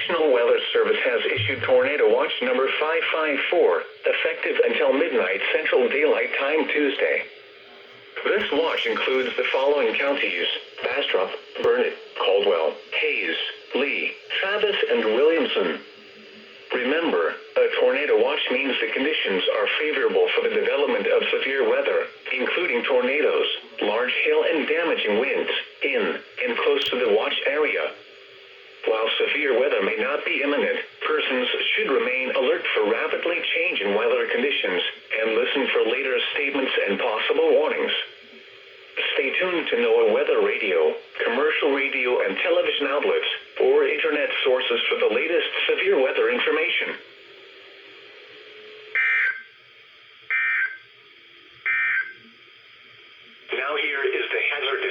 National Weather Service has issued Tornado Watch number 554, effective until midnight Central Daylight Time Tuesday. This watch includes the following counties: Bastrop, Burnett, Caldwell, Hayes, Lee, Travis, and Williamson. Remember, a tornado watch means the conditions are favorable for the development of severe weather, including tornadoes, large hail and damaging winds, in and close to the watch area. While severe weather may not be imminent, persons should remain alert for rapidly changing weather conditions and listen for later statements and possible warnings. Stay tuned to NOAA weather radio, commercial radio and television outlets, or internet sources for the latest severe weather information. Now here is the hazard